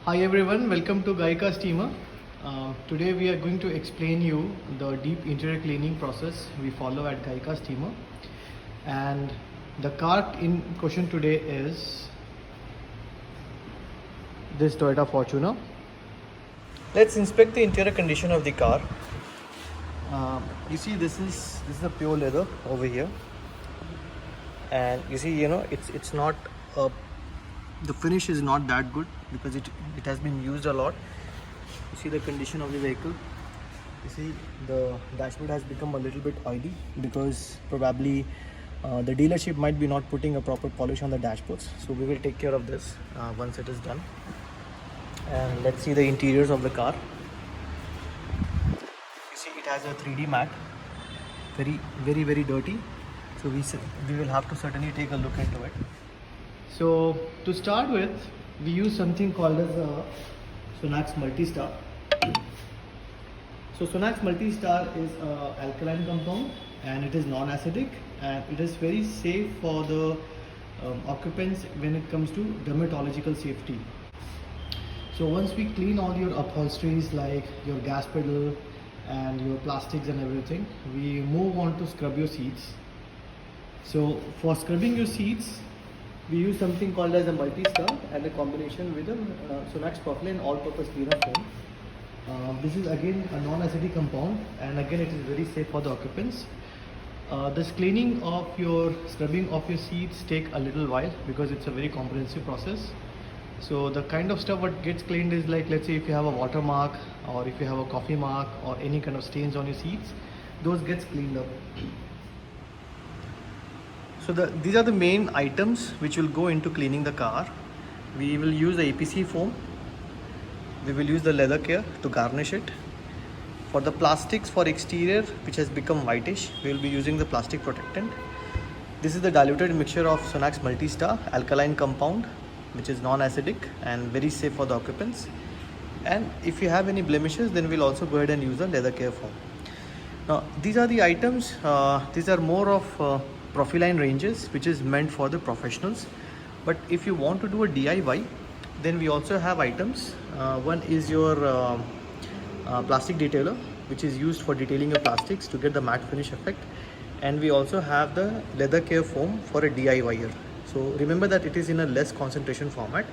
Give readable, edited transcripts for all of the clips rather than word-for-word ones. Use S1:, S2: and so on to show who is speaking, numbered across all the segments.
S1: Hi everyone, welcome to Gaika Steamer. Today we are going to explain you the deep interior cleaning process we follow at Gaika Steamer. And the car in question today is this Toyota Fortuner. Let's inspect the interior condition of the car. You see this is a pure leather over here, and you see it's not the finish is not that good because it has been used a lot. You see the condition of the vehicle. You see the dashboard has become a little bit oily because probably the dealership might be not putting a proper polish on the dashboards. So we will take care of this once it is done. And let's see the interiors of the car. You see it has a 3D mat, very dirty. So we will have to certainly take a look into it. So to start with, we use something called as a Sonax Multistar. So Sonax Multistar is an alkaline compound and it is non-acidic, and it is very safe for the occupants when it comes to dermatological safety. So once we clean all your upholsteries like your gas pedal and your plastics and everything, we move on to scrub your seats. So for scrubbing your seats, we use something called as a Multistar and a combination with a Sonax Profilane all-purpose cleaner foam. This is again a non-acidic compound, and again it is very safe for the occupants. This cleaning of your scrubbing of your seats take a little while because it's a very comprehensive process. So the kind of stuff what gets cleaned is like, let's say if you have a watermark or if you have a coffee mark or any kind of stains on your seats, those gets cleaned up. So these are the main items which will go into cleaning the car. We will use the APC foam. We will use the leather care to garnish it. For the plastics for exterior which has become whitish, we will be using the plastic protectant. This is the diluted mixture of Sonax Multistar alkaline compound, which is non-acidic and very safe for the occupants. And if you have any blemishes, then we'll also go ahead and use the leather care foam. Now these are the items. These are more of Profilane ranges, which is meant for the professionals. But if you want to do a DIY, then we also have items. One is your plastic detailer, which is used for detailing your plastics to get the matte finish effect. And we also have the leather care foam for a DIYer. So remember that it is in a less concentration format.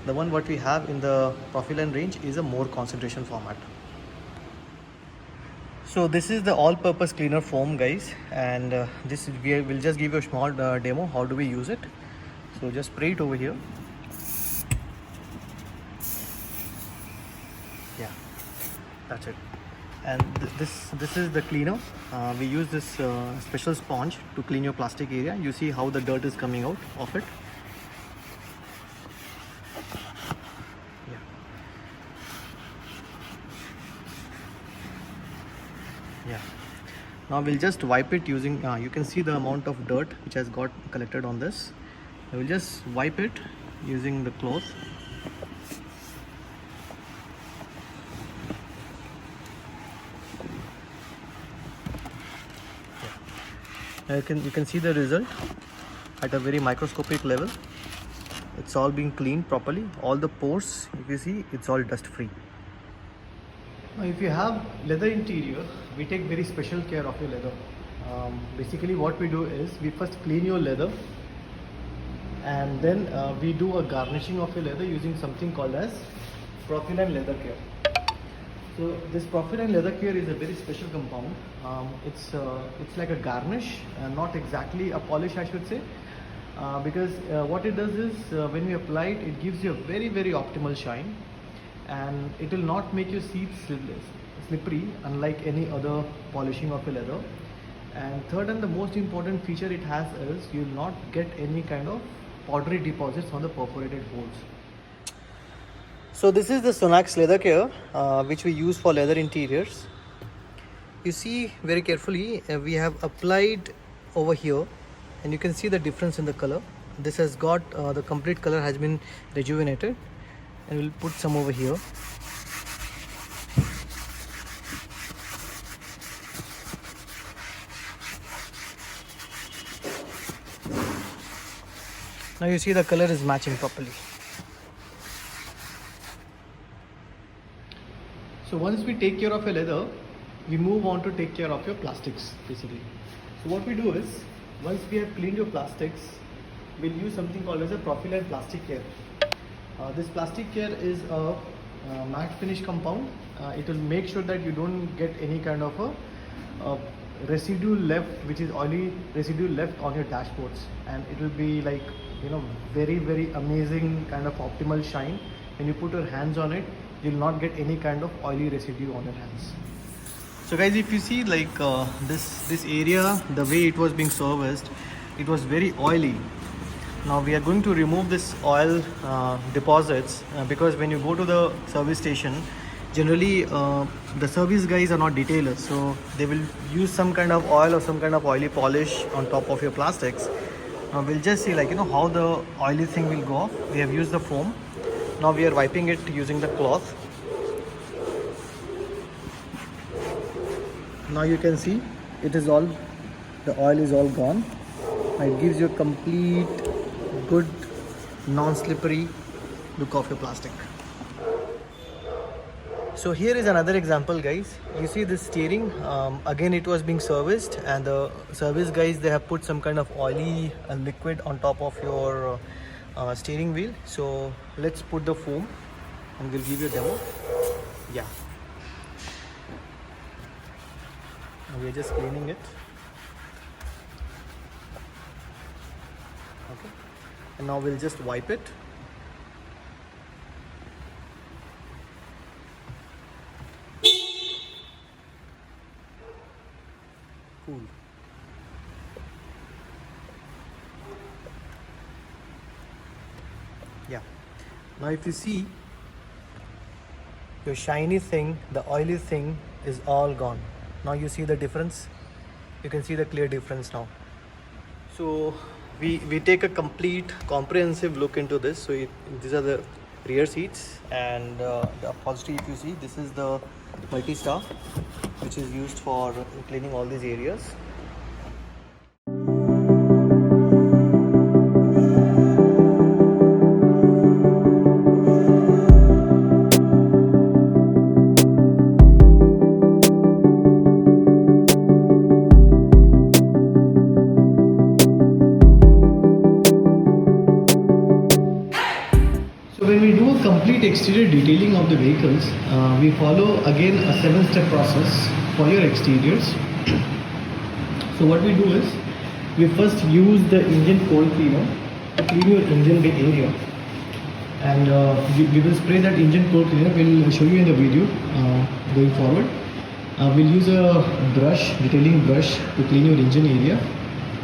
S1: The one what we have in the Profilane range is a more concentration format. So this is the all-purpose cleaner foam, guys, and we will just give you a small demo how do we use it. So just spray it over here. Yeah, that's it. And this is the cleaner. We use this special sponge to clean your plastic area. You see how the dirt is coming out of it. Yeah. Now we'll just wipe it using, you can see the amount of dirt which has got collected on this. I will just wipe it using the cloth. Yeah. You can see the result at a very microscopic level. It's all being cleaned properly. All the pores, if you see, it's all dust free. Now, if you have leather interior, we take very special care of your leather. Basically what we do is we first clean your leather, and then we do a garnishing of your leather using something called as Profilane leather care. So this Profilane leather care is a very special compound. It's like a garnish, not exactly a polish, I should say, because what it does is when you apply it, it gives you a very optimal shine. And it will not make your seats slippery unlike any other polishing of a leather. And third and the most important feature it has is you will not get any kind of powdery deposits on the perforated holes. So this is the Sonax leather care which we use for leather interiors. You see very carefully, we have applied over here, and you can see the difference in the color. This has got the complete color has been rejuvenated. And we'll put some over here. Now you see the color is matching properly. So once we take care of your leather, we move on to take care of your plastics basically. So what we do is, once we have cleaned your plastics, we'll use something called as a Profiline plastic care. This plastic care is a matte finish compound. It will make sure that you don't get any kind of a residue left, which is oily residue left on your dashboards, and it will be like, you know, very amazing kind of optimal shine. When you put your hands on it, you'll not get any kind of oily residue on your hands. So guys, if you see like this area, the way it was being serviced, it was very oily. Now we are going to remove this oil deposits because when you go to the service station, generally the service guys are not detailers, so they will use some kind of oil or some kind of oily polish on top of your plastics. Now we'll just see, like, you know, how the oily thing will go off. We have used the foam. Now we are wiping it using the cloth. Now you can see it is all, the oil is all gone. It gives you a complete good non-slippery look of your plastic. So here is another example, guys. You see this steering, again it was being serviced, and the service guys, they have put some kind of oily liquid on top of your steering wheel. So let's put the foam and we'll give you a demo. Yeah, we are just cleaning it. Okay, and now we'll just wipe it. Cool. Yeah, now if you see, your shiny thing, the oily thing is all gone. Now you see the difference. You can see the clear difference now. So we take a complete comprehensive look into this. So these are the rear seats, and the upholstery, if you see, this is the multi-star, which is used for cleaning all these areas. When we do a complete exterior detailing of the vehicles, we follow again a 7-step process for your exteriors. So what we do is, we first use the engine cold cleaner to clean your engine bay area, and we will spray that engine cold cleaner. We'll show you in the video going forward. We'll use a brush, detailing brush, to clean your engine area,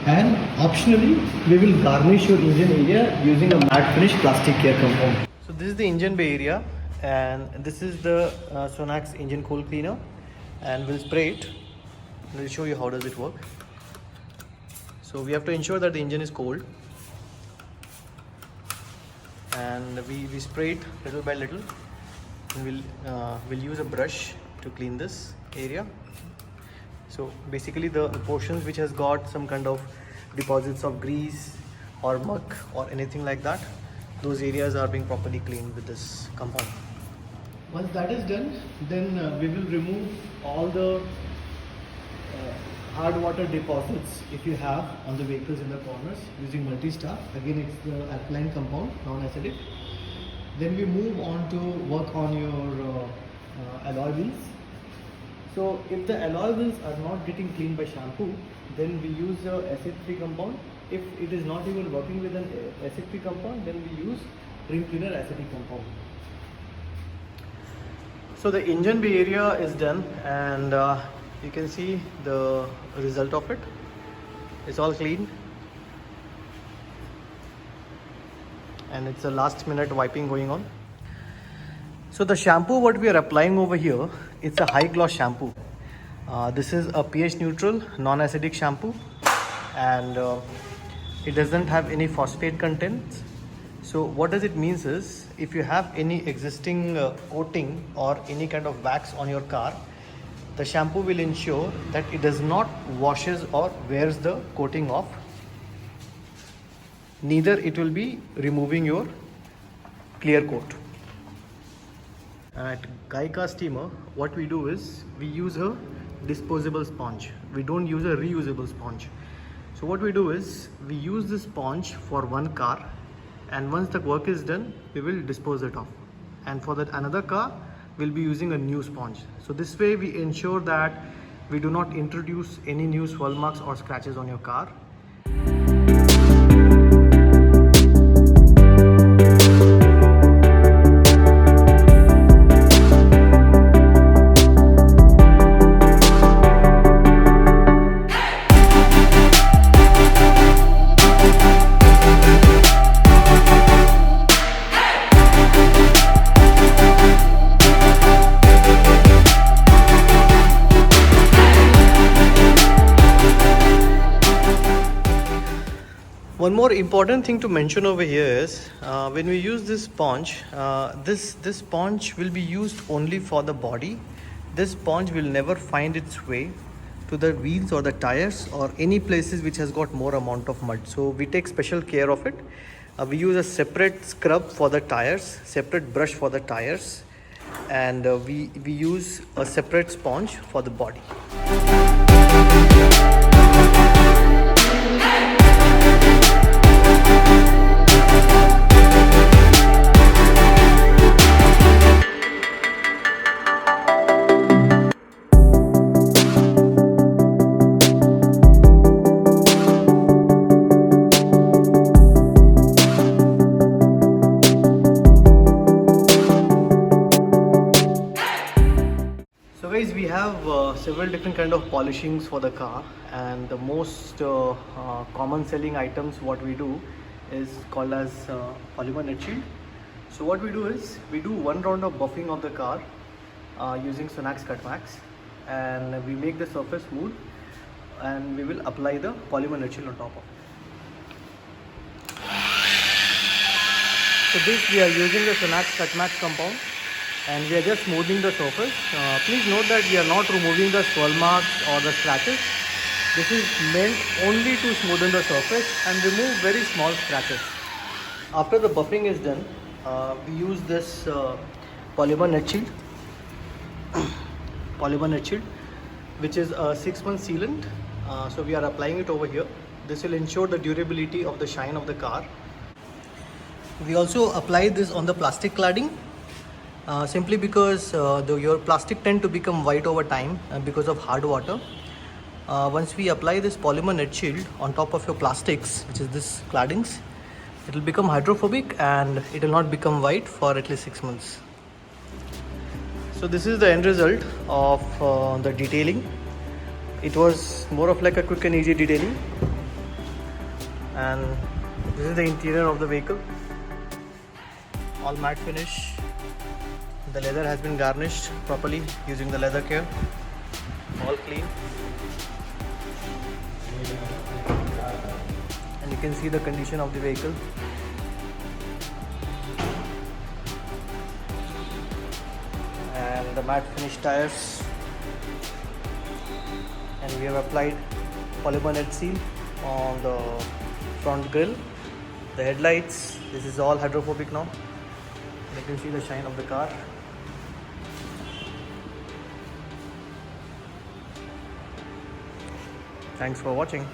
S1: and optionally we will garnish your engine area using a matte finish plastic care compound. So this is the engine bay area, and this is the Sonax engine cold cleaner, and we'll spray it. We'll show you how does it work. So we have to ensure that the engine is cold, and we spray it little by little, and we'll use a brush to clean this area. So basically the portions which has got some kind of deposits of grease or muck or anything like that, those areas are being properly cleaned with this compound. Once that is done, then we will remove all the hard water deposits if you have on the vehicles in the corners using multi-star. Again, it's the alkaline compound, non-acidic. Then we move on to work on your alloy wheels. So if the alloy wheels are not getting cleaned by shampoo, then we use a acid-free compound. If it is not even working with an acid-free compound, then we use ring cleaner acidic compound. So the engine bay area is done, and you can see the result of it. It's all clean, and it's a last minute wiping going on. So the shampoo what we are applying over here, it's a high gloss shampoo. This is a pH neutral non-acidic shampoo, and it doesn't have any phosphate contents. So what does it means is, if you have any existing coating or any kind of wax on your car, the shampoo will ensure that it does not washes or wears the coating off. Neither it will be removing your clear coat. At Geica Steamer, what we do is we use a disposable sponge. We don't use a reusable sponge. So what we do is we use this sponge for one car, and once the work is done, we will dispose it off. And for that another car, we'll be using a new sponge. So this way we ensure that we do not introduce any new swirl marks or scratches on your car. One more important thing to mention over here is when we use this sponge, this sponge will be used only for the body. This sponge will never find its way to the wheels or the tires or any places which has got more amount of mud. So we take special care of it. We use a separate scrub for the tires, separate brush for the tires, and we use a separate sponge for the body. So guys, we have several different kind of polishings for the car, and the most common selling items what we do is called as polymer net shield. So what we do is we do one round of buffing of the car using Sonax Cut Max, and we make the surface smooth, and we will apply the polymer net shield on top of it. So this we are using the Sonax Cut Max compound, and we are just smoothing the surface. Please note that we are not removing the swirl marks or the scratches. This is meant only to smoothen the surface and remove very small scratches. After the buffing is done, we use this polymer net shield, which is a 6-month sealant. So we are applying it over here. This will ensure the durability of the shine of the car. We also apply this on the plastic cladding. Simply because your plastic tend to become white over time because of hard water. Once we apply this polymer net shield on top of your plastics, which is this claddings, it will become hydrophobic and it will not become white for at least 6 months. So this is the end result of the detailing. It was more of like a quick and easy detailing, and this is the interior of the vehicle, all matte finish. The leather has been garnished properly using the leather care, all clean. And you can see the condition of the vehicle. And the matte finish tires. And we have applied polymer net seal on the front grille. The headlights, this is all hydrophobic now. You can see the shine of the car. Thanks for watching.